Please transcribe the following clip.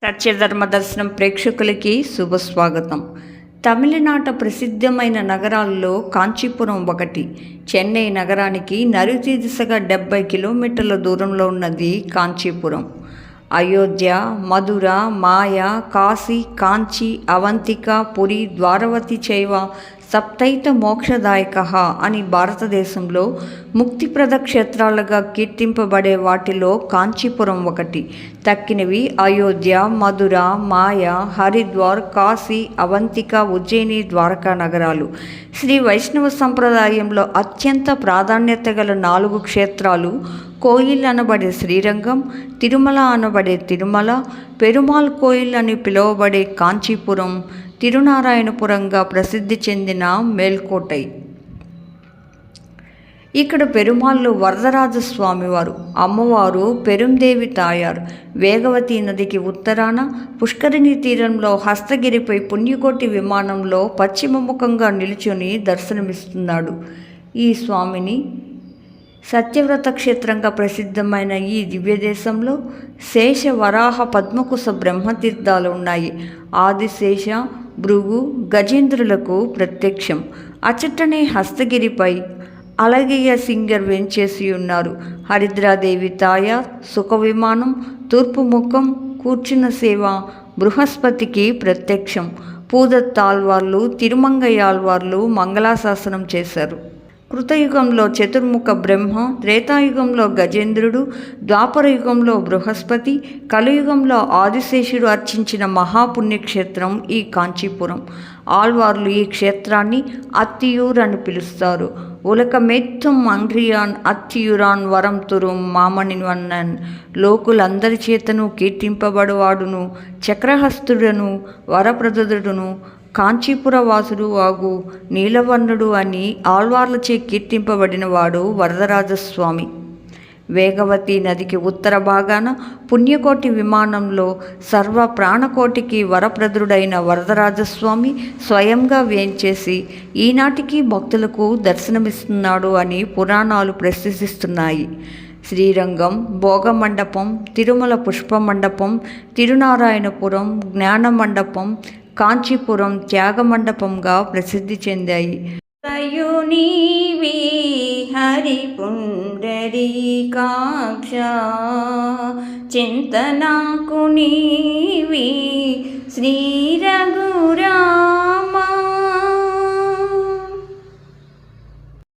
సత్యధర్మ దర్శనం ప్రేక్షకులకి శుభస్వాగతం. తమిళనాట ప్రసిద్ధమైన నగరాల్లో కాంచీపురం ఒకటి. చెన్నై నగరానికి నైరుతి దిశగా 70 కిలోమీటర్ల దూరంలో ఉన్నది కాంచీపురం. అయోధ్య, మధుర, మాయ, కాశీ, కాంచి, అవంతిక, పురి, ద్వారవతి చైవ సప్తైత మోక్షదాయక అని భారతదేశంలో ముక్తిప్రద క్షేత్రాలుగా కీర్తింపబడే వాటిలో కాంచీపురం ఒకటి. తక్కినవి అయోధ్య, మధుర, మాయ, హరిద్వార్, కాశీ, అవంతిక, ఉజ్జయిని, ద్వారకా నగరాలు. శ్రీ వైష్ణవ సంప్రదాయంలో అత్యంత ప్రాధాన్యత గల 4 క్షేత్రాలు కోయిల్ అనబడే శ్రీరంగం, తిరుమల అనబడే తిరుమల, పెరుమాళ్ కోయిల్ అని పిలువబడే కాంచీపురం, తిరునారాయణపురంగా ప్రసిద్ధి చెందిన మేల్కోటై. ఇక్కడ పెరుమాళ్ళు వరదరాజస్వామివారు, అమ్మవారు పెరుందేవి తాయార్. వేగవతి నదికి ఉత్తరాన పుష్కరిణి తీరంలో హస్తగిరిపై పుణ్యకోటి విమానంలో పశ్చిమముఖంగా నిలుచుని దర్శనమిస్తున్నాడు. ఈ స్వామిని సత్యవ్రత క్షేత్రంగా ప్రసిద్ధమైన ఈ దివ్యదేశంలో శేష, వరాహ, పద్మకుశ బ్రహ్మతీర్థాలు ఉన్నాయి. ఆదిశేష, భృగు, గజేంద్రులకు ప్రత్యక్షం. అచ్చటనే హస్తగిరిపై అలగయ్య సింగర్ వేంచేసి ఉన్నారు. హరిద్రాదేవి తాయార్, సుఖ విమానం, తూర్పు ముఖం, కూర్చున్న సేవ బృహస్పతికి ప్రత్యక్షం. పూదత్తాల్వార్లు, తిరుమంగయాల్వార్లు మంగళాశాసనం చేశారు. కృతయుగంలో చతుర్ముఖ బ్రహ్మ, త్రేతాయుగంలో గజేంద్రుడు, ద్వాపరయుగంలో బృహస్పతి, కలియుగంలో ఆదిశేషుడు అర్చించిన మహాపుణ్యక్షేత్రం ఈ కాంచీపురం. ఆళ్వార్లు ఈ క్షేత్రాన్ని అత్తియూర్ అని పిలుస్తారు. ఉలకమెత్తుం అంగ్రియాన్ అత్తియురాన్ వరం తురుం మామణివన్నన్. లోకులందరి చేతను కీర్తింపబడువాడును, చక్రహస్తుడను, వరప్రదుడును, కాంచీపురవాసుడు వాగు నీలవర్ణుడు అని ఆళ్వార్లచే కీర్తింపబడినవాడు వరదరాజస్వామి. వేగవతి నదికి ఉత్తర భాగాన పుణ్యకోటి విమానంలో సర్వ ప్రాణకోటికి వరప్రదుడైన వరదరాజస్వామి స్వయంగా వేంచేసి ఈనాటికి భక్తులకు దర్శనమిస్తున్నాడు అని పురాణాలు ప్రశంసిస్తున్నాయి. శ్రీరంగం, భోగమండపం, తిరుమల పుష్పమండపం, తిరునారాయణపురం జ్ఞానమండపం, కాంచీపురం త్యాగమండపంగా ప్రసిద్ధి చెందాయి. హరి పుండరీకాక్ష చింతనాకు నీవి శ్రీ రఘురా